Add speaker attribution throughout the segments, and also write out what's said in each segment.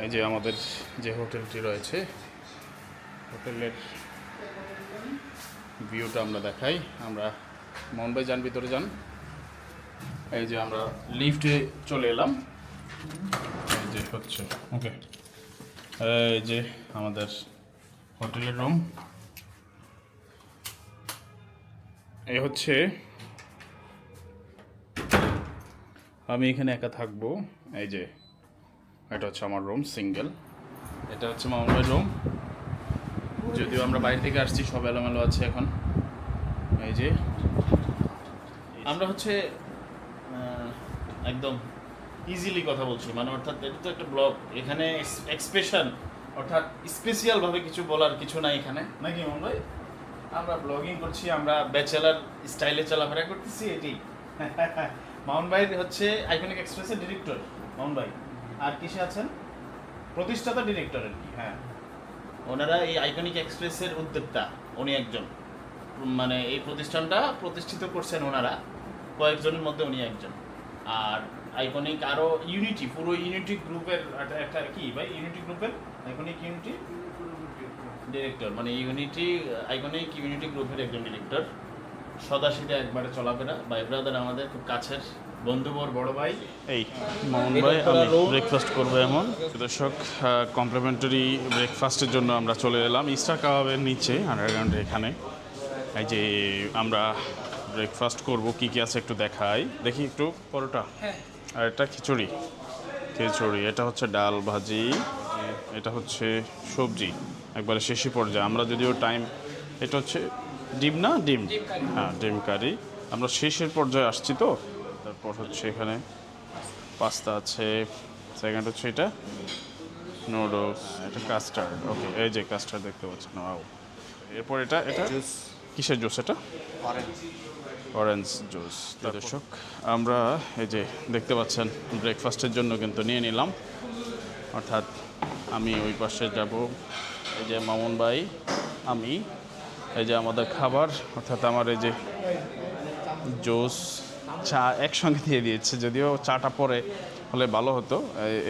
Speaker 1: এই যে আমাদের যে হোটেলটি রয়েছে, হোটেলের ভিউটা আমরা দেখাই। আমরা মোহন ভাই যান, ভিতরে যান। এই যে আমরা লিফটে চলে এলাম। এই যে হচ্ছে ওকে, এই যে আমাদের হোটেলের রুম। এই হচ্ছে, আমি এখানে একা থাকবো। এই যে এটা হচ্ছে আমার রুম, সিঙ্গেল। এটা হচ্ছে মোহন ভাইয়ের রুম। যদিও আমরা বাইরে থেকে আসছি, সব এলোমেলো আছে এখন। এই যে আমরা হচ্ছে একদম ইজিলি কথা বলছি, মানে অর্থাৎ এটা তো একটা ব্লগ, এখানে এক্সপ্রেশন অর্থাৎ স্পেশালভাবে কিছু বলার কিছু নাই এখানে, নাকি মোহন ভাই? আমরা ব্লগিং করছি, আমরা ব্যাচেলার স্টাইলে চলাফেরা করতেছি, এটি। মোহন ভাই হচ্ছে আইকনিক এক্সপ্রেসের ডিরেক্টর মোহন ভাই। আর কিসে আছেন? প্রতিষ্ঠাতা ডিরেক্টর আর কি। হ্যাঁ, ওনারা এই আইকনিক এক্সপ্রেসের উদ্যোক্তা, উনি একজন। মানে এই প্রতিষ্ঠানটা প্রতিষ্ঠিত করছেন ওনারা, কয়েকজনের মধ্যে উনি একজন। আর আইকনিক আরও ইউনিটি, পুরো ইউনিটি গ্রুপের একটা কি ভাই, ইউনিটি গ্রুপের আইকনিক ইউনিটি ডিরেক্টর, মানে ইউনিটি আইকনিক ইউনিটি গ্রুপের একজন ডিরেক্টর। সদাশিদে একবারে চলাফেরা, ভাই ব্রাদার, আমাদের খুব কাছের বন্ধুবর, বড় ভাই। এই মোহন ভাই, আমি ব্রেকফাস্ট করবো এমন। দর্শক, কমপ্লিমেন্টারি ব্রেকফাস্টের জন্য আমরা চলে এলাম ইস্টার কাবাবের নিচে, আন্ডারগ্রাউন্ডে এখানে। এই যে আমরা ব্রেকফাস্ট করব, কী কী আছে একটু দেখাই, দেখি একটু। পরোটা আর এটা খিচুড়ি, এটা হচ্ছে ডাল ভাজি, এটা হচ্ছে সবজি একবারে শেষই পর্যায়ে। আমরা যদিও টাইম, এটা হচ্ছে ডিম না, ডিম, হ্যাঁ ডিম কারি। আমরা শেষের পর্যায়ে আসছি তো। তারপর হচ্ছে এখানে পাস্তা আছে, সেকেন্ড হচ্ছে এটা নুডলস, এটা কাস্টার্ড। ওকে, এই যে কাস্টার্ড দেখতে পাচ্ছেন। এরপর এটা কিসের জুস? এটা অরেঞ্জ জুস। দর্শক, আমরা এই যে দেখতে পাচ্ছেন ব্রেকফাস্টের জন্য কিন্তু নিয়ে নিলাম, অর্থাৎ আমি ওই পাশে যাব। এই যে মামুন ভাই, আমি, এই যে আমাদের খাবার, অর্থাৎ আমার এই যে জুস, চা একসঙ্গে দিয়ে দিয়েছে। যদিও চাটা পরে হলে ভালো হতো।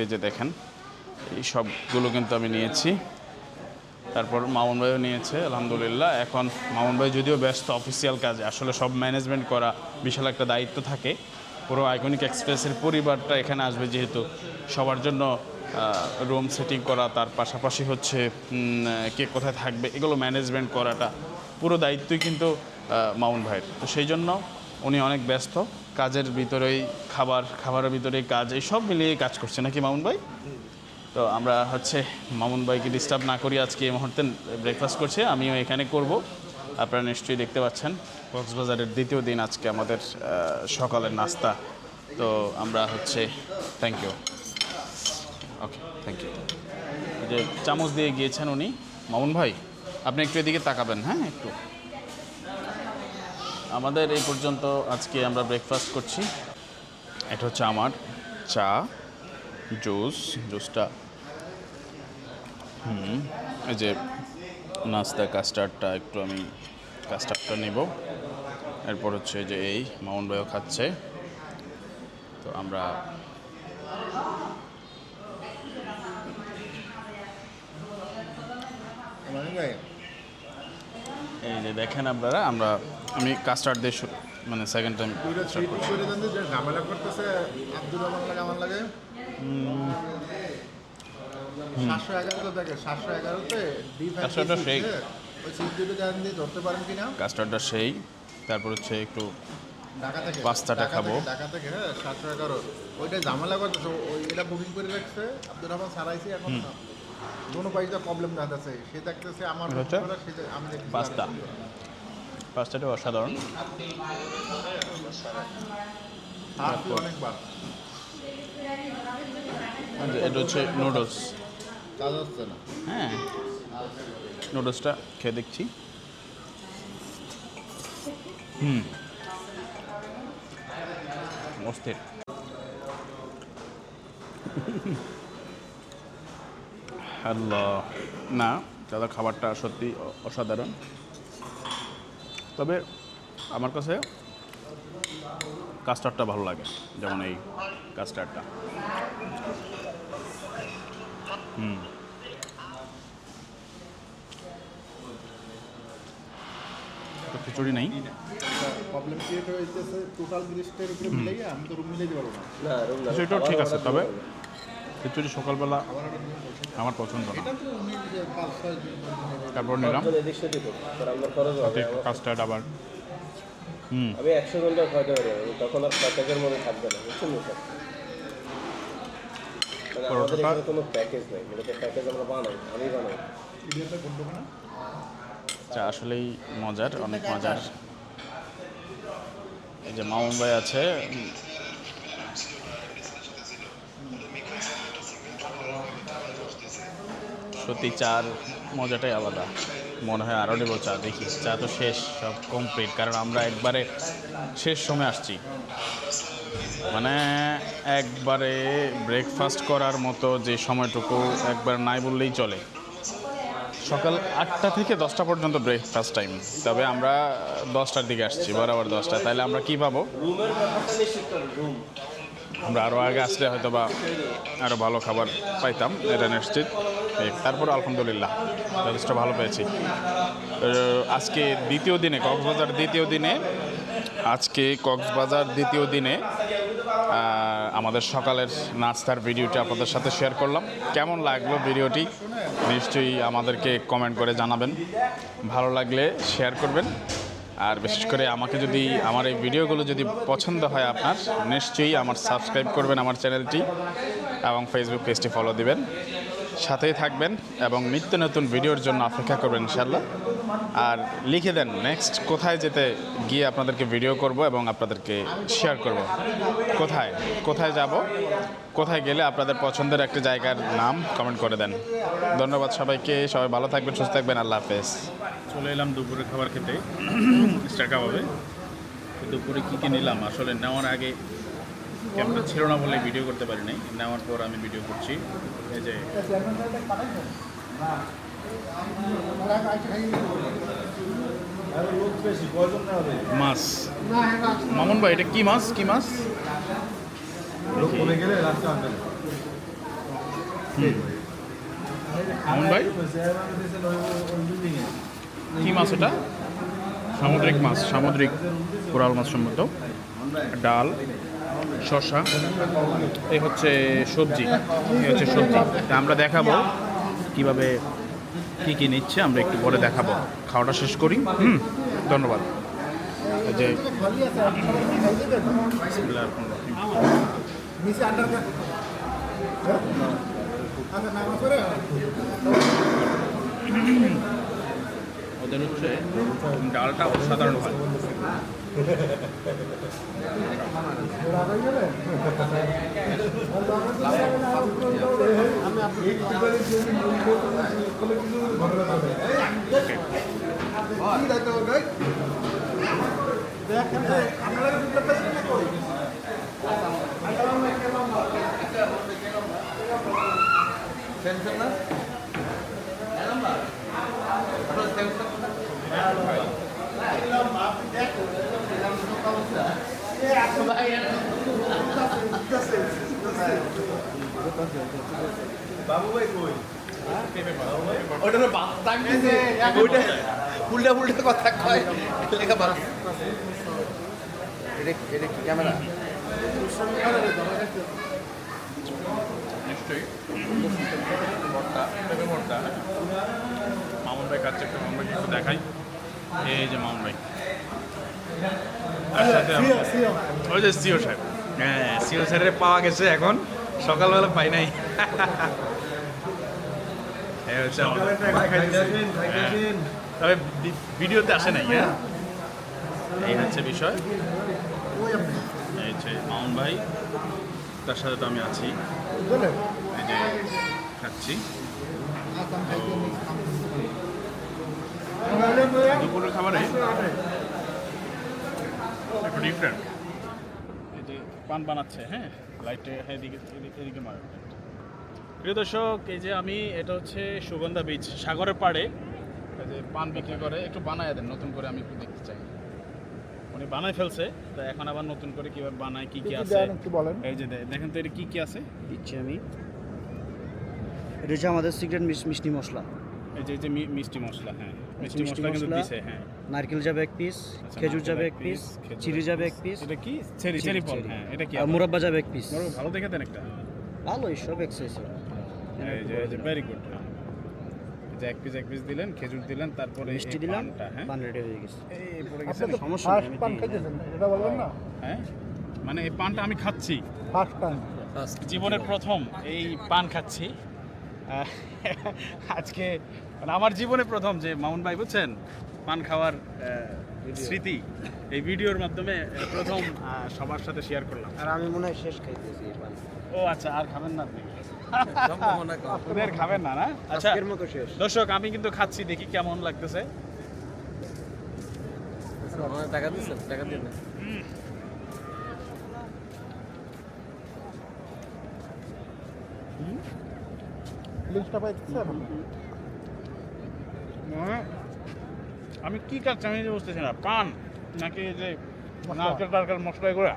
Speaker 1: এই যে দেখেন, এই সবগুলো কিন্তু আমি নিয়েছি। তারপর মামুন ভাইও নিয়েছে, আলহামদুলিল্লাহ। এখন মামুন ভাই যদিও ব্যস্ত অফিসিয়াল কাজে, আসলে সব ম্যানেজমেন্ট করা বিশাল একটা দায়িত্ব থাকে। পুরো আইকনিক এক্সপ্রেসের পরিবারটা এখানে আসবে, যেহেতু সবার জন্য রুম সেটিং করা, তার পাশাপাশি হচ্ছে কে কোথায় থাকবে, এগুলো ম্যানেজমেন্ট করাটা পুরো দায়িত্বই কিন্তু মামুন ভাইয়ের। তো সেই জন্য উনি অনেক ব্যস্ত, কাজের ভিতরেই খাবারের ভিতরেই কাজ, এই সব মিলিয়ে কাজ করছে, নাকি মামুন ভাই? তো আমরা হচ্ছে মামুন ভাইকে ডিস্টার্ব না করি, আজকে এই মুহূর্তে ব্রেকফাস্ট করছে, আমিও এখানে করব। আপনারা নিশ্চয়ই দেখতে পাচ্ছেন কক্সবাজারের দ্বিতীয় দিন আজকে আমাদের সকালের নাস্তা। তো আমরা হচ্ছে thank you, okay thank you. যে চামচ দিয়ে গিয়েছেন উনি, মামুন ভাই আপনি একটু এদিকে তাকাবেন, হ্যাঁ একটু। আমাদের এই পর্যন্ত আজকে আমরা ব্রেকফাস্ট করছি। এটা হচ্ছে আমার চা, জুসটা, এই যে নাস্তা কাস্টার্ডটা, একটু আমি কাস্টার্ডটা নেব। এরপর হচ্ছে যে এই মামুন ভাইও খাচ্ছে। তো আমরা এই যে দেখেন আপনারা, আমি কাস্টার্ড দিয়ে মানে সেকেন্ড টাইম
Speaker 2: ঝামেলা করতেছে। আব্দুর রহমান লাগে, আমার লাগে 711 তো দেখে, 711-তে
Speaker 1: কাস্টার্ডটা সেই,
Speaker 2: ওই সিট দুটো জানেন দিয়ে ধরতে পারেন কিনা?
Speaker 1: কাস্টার্ডটা সেই। তারপর হচ্ছে একটু
Speaker 2: ঢাকা থেকে,
Speaker 1: পাস্তাটা খাবো।
Speaker 2: ঢাকা থেকে, হ্যাঁ 711, ওইটা ঝামেলা করতেছে। ওই এটা বুকিং করে রাখছে, আব্দুর রহমান সারাইছি, এখন কোনো পাইতে প্রবলেম না আছে। সে দেখতেছে আমার
Speaker 1: হচ্ছে
Speaker 2: আমি দেখতেছি
Speaker 1: পাস্তাটা অসাধারণ।
Speaker 2: অনেকবার
Speaker 1: এটা হচ্ছে নুডলস,
Speaker 2: কাজ হচ্ছে না।
Speaker 1: হ্যাঁ নুডলসটা খেয়ে দেখছি। অস্থির। আল্লাহ, না দাদা, খাবারটা সত্যি অসাধারণ। তবে আমার কাছে কাস্টার্ডটা ভালো লাগে, যেমন এই কাস্টার্ডটা।
Speaker 3: তো খিচুড়ি নেই,
Speaker 2: প্রবলেম ক্রিয়েট হয়েছে টোটাল জিনিসটার উপরে মিলাইয়া আমি তো রুম মিলাইতে পারবো না।
Speaker 3: খিচুড়িটাও ঠিক আছে, তবে খিচুড়ি সকালবেলা
Speaker 2: খাবার অর্ডার দিন বলছে।
Speaker 3: আমার পছন্দ না।
Speaker 2: এটা তো উনি যে 5-6 জন
Speaker 3: তারপর নিলাম
Speaker 4: আমি
Speaker 3: কাস্টার্ড আবার।
Speaker 4: 100 ঘন্টা খাইতে পারি, তখন আর প্যাকেজের মধ্যে থাকবে না, বুঝছেন স্যার? মানে আমাদের এখানে কোনো প্যাকেজ নেই, মূলত প্যাকেজ আমরা বানাই, আমি বানাই।
Speaker 2: ইডিয়াটা করবো না।
Speaker 3: চা আসলেই মজার, অনেক মজার। এই যে মামুন ভাই আছে, সত্যি চার মজাটাই আলাদা। মনে হয় আরও নেবো চা, দেখি। চা তো শেষ, সব কমপ্লিট, কারণ আমরা একবারে শেষ সময় আসছি, মানে একবারে ব্রেকফাস্ট করার মতো যে সময়টুকু একবার নাই বললেই চলে। সকাল 8টা থেকে 10টা পর্যন্ত ব্রেকফাস্ট টাইম, তবে আমরা 10টার দিকে আসছি, বরাবর 10টা। তাহলে আমরা কি পাবো?
Speaker 4: রুমের ব্যাপারটা নিশ্চিত করেন, রুম।
Speaker 3: আমরা আরও আগে আসলে হয়তো বা আরও ভালো খাবার পাইতাম, এটা নিশ্চিত। তারপর আলহামদুলিল্লাহ যথেষ্ট ভালো পেয়েছি। আজকে দ্বিতীয় দিনে কক্সবাজার দ্বিতীয় দিনে আমাদের সকালের নাস্তার ভিডিওটি আপনাদের সাথে শেয়ার করলাম। কেমন লাগলো ভিডিওটি নিশ্চয়ই আমাদেরকে কমেন্ট করে জানাবেন, ভালো লাগলে শেয়ার করবেন। আর বিশেষ করে আমাকে যদি আমার এই ভিডিওগুলো যদি পছন্দ হয় আপনার, নিশ্চয়ই আমার সাবস্ক্রাইব করবেন আমার চ্যানেলটি, এবং ফেসবুক পেজটি ফলো দিবেন, সাথেই থাকবেন এবং নিত্য নতুন ভিডিওর জন্য অপেক্ষা করবেন ইনশাল্লাহ। আর লিখে দেন নেক্সট কোথায় যেতে গিয়ে আপনাদেরকে ভিডিও করব এবং আপনাদেরকে শেয়ার করব, কোথায় যাব, কোথায় গেলে আপনাদের পছন্দের একটা জায়গার নাম কমেন্ট করে দেন। ধন্যবাদ সবাইকে, সবাই ভালো থাকবেন, সুস্থ থাকবেন, আল্লাহ হাফেজ। চলে এলাম দুপুরে খাবার খেতে, স্টার কাবাবে। দুপুরে কী কী নিলাম আসলে নেওয়ার আগে ক্যামেরা ছিল না বলে ভিডিও করতে পারি নাই, নেওয়ার পর আমি ভিডিও করছি। এই যে মাছ, মামুন ভাই এটা কি মাছ? মামুন ভাই কি মাছ এটা? সামুদ্রিক মাছ, সামুদ্রিক কোরাল মাছ সম্ভবত। ডাল, শসা, এই হচ্ছে সবজি, তা আমরা দেখাবো কিভাবে কি কি নিচ্ছে, আমরা একটু পরে দেখাবো। খাওয়াটা শেষ করি। ধন্যবাদ। এই যে ওদের হচ্ছে ডালটা অসাধারণ হয়।
Speaker 5: বাবু ভাই কই? ওটা উল্টা উল্টা কথা কয়, লেখা বাদ। এটা কি ক্যামেরা?
Speaker 3: নিশ্চয়ই ভর্তা। মামুন ভাই কাছে একটু, মামুন ভাইকে একটু দেখাই। এই যে মামুন ভাই, তার সাথে ওই যে সিও সাহেব।
Speaker 5: হ্যাঁ, সিও স্যারের পাওয়া গেছে এখন, সকালবেলা পাই নাই।
Speaker 3: তবে ভিডিওতে আসে নাই। হ্যাঁ, এই হচ্ছে বিষয়। এই হচ্ছে মামুন ভাই, তার সাথে তো আমি আছি। এই যে খাচ্ছি। দুপুরের খাবারে একটু ডিফারেন্ট। এই যে পান বানাচ্ছে, হ্যাঁ লাইটে, হ্যাঁ এদিকে মারে। প্রিয় দর্শক, এই যে আমি, এটা হচ্ছে সুগন্ধা বীচ, সাগরের পাড়ে এই যে পান বিক্রি করে। একটু বানায় দেন নতুন করে, আমি একটু দেখতে চাই। উনি বানায় ফেলছে, তো এখন আবার নতুন করে কীভাবে বানায়, কী কী আছে এই যে দেখেন তো, এটা কী কী আছে দিচ্ছি আমি।
Speaker 6: এটা হচ্ছে আমাদের সিক্রেট মিষ্টি মশলা।
Speaker 3: এই যে মিষ্টি মশলা, হ্যাঁ মিষ্টি
Speaker 6: মিষ্টি
Speaker 3: মশলা কিন্তু
Speaker 6: মশলা।
Speaker 3: দিছে, হ্যাঁ।
Speaker 6: নারকেল যাবে 1 পিস,
Speaker 3: আচ্ছা,
Speaker 6: খেজুর
Speaker 3: নারকেল
Speaker 6: যাবে
Speaker 3: এক
Speaker 6: 1 পিস,
Speaker 3: খেজুর
Speaker 6: চিড়ি
Speaker 3: এক
Speaker 6: যাবে
Speaker 3: পিস।
Speaker 6: 1 পিস,
Speaker 3: এটা কি চেরি ফল, হ্যাঁ এটা কি
Speaker 6: আর মুরাব্বা যাবে 1 পিস।
Speaker 3: বড় ভালো দেখে দেন একটা।
Speaker 6: ভালোই সব এক্সারসাইজ।
Speaker 3: এই যে ভেরি গুড। যে এক পিস দিলেন, খেজুর দিলেন, তারপরে
Speaker 6: মিষ্টি
Speaker 3: এই
Speaker 6: দিলাম,
Speaker 3: পানটা, হ্যাঁ
Speaker 6: পান রেডি হয়ে গেছে।
Speaker 3: এই পড়ে গেছে
Speaker 2: আপনি তো
Speaker 6: সমস্যা
Speaker 2: ফার্স্ট
Speaker 6: নেই, আমি
Speaker 2: পান
Speaker 6: দিই।
Speaker 2: খাইতেছেন এটা বলবেন না?
Speaker 3: হ্যাঁ মানে এই পানটা আমি খাচ্ছি
Speaker 2: ফার্স্ট টাইম।
Speaker 3: জীবনের প্রথম এই পান খাচ্ছি আজকে, মানে আমার জীবনে প্রথম যে মামুন ভাই বুঝছেন পান খাওয়ার স্মৃতি এই ভিডিওর মাধ্যমে প্রথম সবার সাথে শেয়ার করলাম।
Speaker 6: আর আমি মনে হয় শেষ খাইতেছি এই পান।
Speaker 3: ও আচ্ছা, আর খাবেন না আপনি? আপনি আর খাবেন না, না? আচ্ছা
Speaker 6: আজকের মতো শেষ।
Speaker 3: দর্শক আমি কিন্তু খাচ্ছি, দেখি কেমন লাগতেছে।
Speaker 4: টাকা দিচ্ছেন, টাকা দিয়ে না।
Speaker 2: লিস্টটা পাইতেছেন?
Speaker 3: আমি কি খাচ্ছি আমি নিজে বুঝতেছি না, পান নাকি এই যে
Speaker 2: মশলা।
Speaker 3: নারকেল টারকেল মশলা করে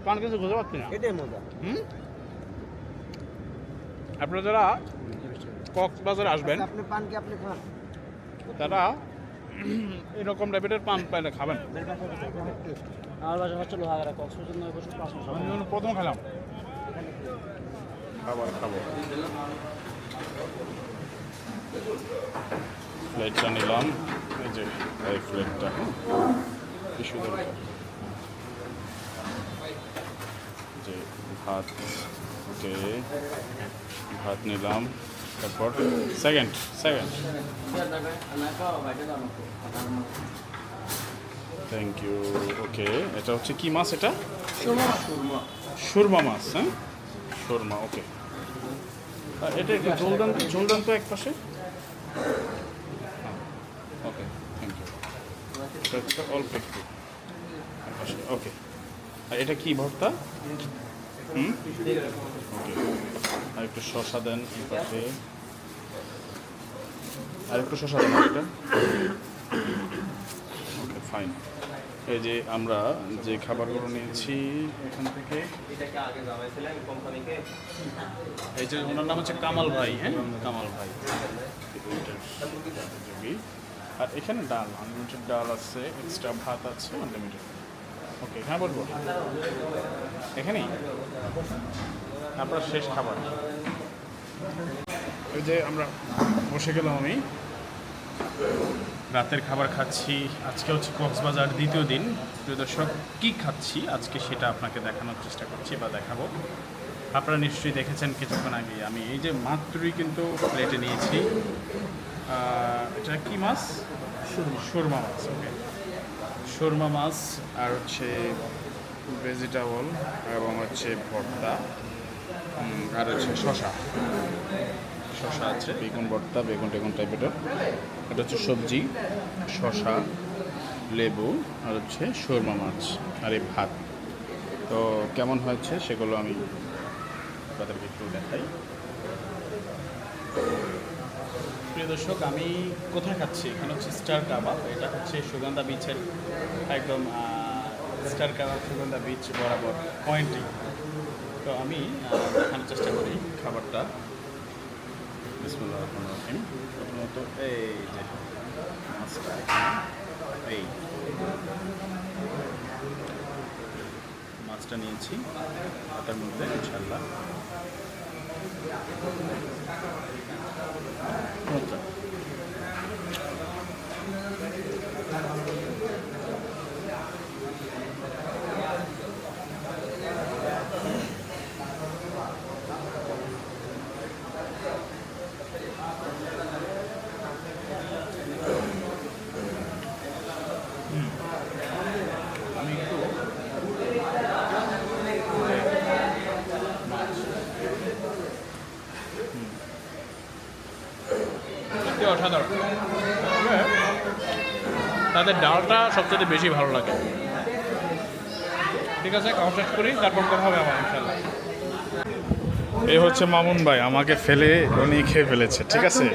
Speaker 3: পান কিছু বুঝতে পারছি না।
Speaker 6: এটাই মজা।
Speaker 3: আপনারা যারা কক্সবাজারে আসবেন
Speaker 6: আপনি পান কি আপনি খান?
Speaker 3: তারা এরকম টাইপের পান পাইলে খাবেন।
Speaker 6: আমার বাসা হচ্ছে লোহাগাড়া, কক্সবাজার 9 বছর 5 মাস।
Speaker 3: আমি যখন প্রথম খেলাম খাবার খাবো। প্লেটটা নিলাম, এই যে এই প্লেটটা, কি সুন্দর যে ভাত, ওকে ভাত নিলাম, তারপর সেকেন্ড থ্যাংক ইউ। ওকে এটা হচ্ছে কি মাছ? এটা সুরমা মাছ, হ্যাঁ সুরমা, ওকে। এটা একটু ঝোলদান তো এক পাশে, ওকে থ্যাংক ইউ। এটা হচ্ছে অল্প একটু এক পাশে, ওকে। আর এটা কি ভর্তা? ওকে, আর একটু শসা দেন এই পাশে, আর একটু শসা দেন এটা, ওকে ফাইন। এই যে আমরা যে খাবারগুলো নিয়েছি এখান থেকে, এই যে ওনার নাম হচ্ছে কামাল ভাই, হ্যাঁ কামাল ভাই। আর এখানে ডাল, আনলিমিটেড ডাল আছে, এক্সট্রা ভাত আছে আনলিমিটেড। ওকে হ্যাঁ বলবো, এখানেই আপনার শেষ খাবার। ওই যে আমরা বসে গেলাম, আমি রাতের খাবার খাচ্ছি। আজকে হচ্ছে কক্সবাজার দ্বিতীয় দিন। প্রিয় দর্শক কী খাচ্ছি আজকে সেটা আপনাকে দেখানোর চেষ্টা করছি বা দেখাবো। আপনারা নিশ্চয়ই দেখেছেন কিছুক্ষণ আগে আমি এই যে মাত্রই কিন্তু প্লেটে নিয়েছি, এটা কি মাছ? সুরমা মাছ, ওকে সুরমা মাছ, আর হচ্ছে ভেজিটেবল এবং হচ্ছে ভর্তা, আর হচ্ছে শসা আছে, বেগুন ভর্তা, বেগুন টেগুন টাইপের। এটা হচ্ছে সবজি, শসা, লেবু, আর হচ্ছে সুরমা মাছ, আর এই ভাত। তো কেমন হয়েছে সেগুলো আমি আপনাদেরকে একটু দেখাই। প্রিয় দর্শক আমি কোথায় খাচ্ছি? এখানে হচ্ছে স্টার কাবাব, এটা হচ্ছে সুগন্ধা বিচের একদম স্টার কাবাব সুগন্ধা বিচ বরাবর পয়েন্টে। তো আমি দেখানোর চেষ্টা করি খাবারটা। বিসমিল্লাহির রহমানির রহিম। প্রথমত এই যে মাছটা, এই মাছটা নিয়েছি তার মধ্যে ইনশাআল্লাহ। আমি একটু অসাধারণ, তাদের ডালটা সবচেয়ে বেশি ভালো লাগে। ঠিক আছে, খাওয়া শেষ করি, তারপর কথা হবে আবার ইনশাল্লাহ। এই হচ্ছে মামুন ভাই, আমাকে ফেলে উনি খেয়ে ফেলেছে, ঠিক আছে।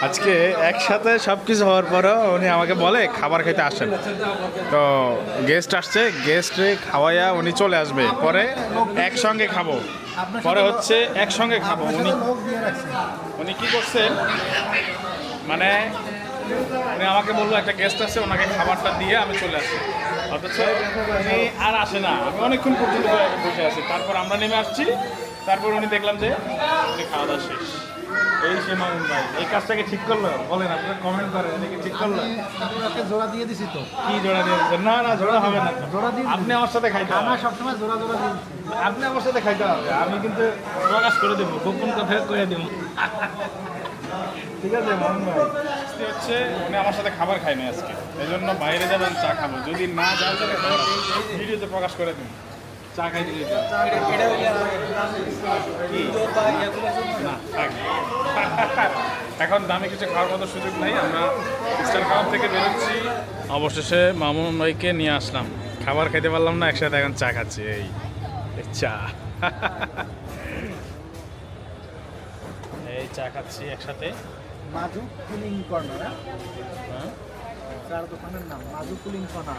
Speaker 3: আজকে একসাথে সব কিছু হওয়ার পরেও উনি আমাকে বলে খাবার খেতে আসেন, তো গেস্ট আসছে, গেস্টে খাওয়াইয়া উনি চলে আসবে, পরে একসঙ্গে খাবো, পরে হচ্ছে একসঙ্গে খাবো। উনি
Speaker 2: লোক দিয়ে রাখছে।
Speaker 3: উনি কি করছেন মানে উনি আমাকে বললো একটা গেস্ট আছে, ওনাকে খাবারটা দিয়ে আমি চলে আসি, অথচ উনি আর আসে না। আমি অনেকক্ষণ পর্যন্ত বসে আছি, তারপর আমরা নেমে আসছি, তারপর উনি দেখলাম যে উনি খাওয়া দাওয়া শেষ। এই সে মামুন ভাই এই কাজটাকে ঠিক করলো, বলেন আপনারা কমেন্ট করেন, এটাকে ঠিক করলো।
Speaker 2: আমি ওকে জোড়া দিয়ে দিছি তো।
Speaker 3: কি জোড়া দিয়ে দিচ্ছেন? না না, জোড়া হবে না তো।
Speaker 2: জোড়া দিয়ে
Speaker 3: আপনি আমার সাথে খাইতে হবে।
Speaker 2: আমার সবসময় জোড়া জোড়া দিয়ে দিছি।
Speaker 3: আপনি আমার সাথে খাইতে হবে, আমি কিন্তু প্রকাশ করে দেবো, গোপন কথা করে দেবো। ঠিক আছে মামুন ভাই, আজকে হচ্ছে উনি আমার সাথে খাবার খায়নি আজকে, এই জন্য বাইরে যাবেন চা খাবো, যদি না যাওয়া যাবে তাহলে ভিডিওতে প্রকাশ করে দিন। চা খাইতে দিতে না থাক। এখন দামে কিছু খাওয়ার মতো সুযোগ নাই, আমরা স্টার খাওয়ার থেকে বেরোচ্ছি। অবশেষে মামুন ভাইকে নিয়ে আসলাম, খাবার খাইতে পারলাম না, একসাথে এখন চা খাচ্ছি। এই চা, এই চা খাচ্ছি একসাথে।
Speaker 2: মাজু কুলিং কর্নার।
Speaker 3: হ্যাঁ?
Speaker 2: চার দোকানের নাম মাজু কুলিং কর্নার।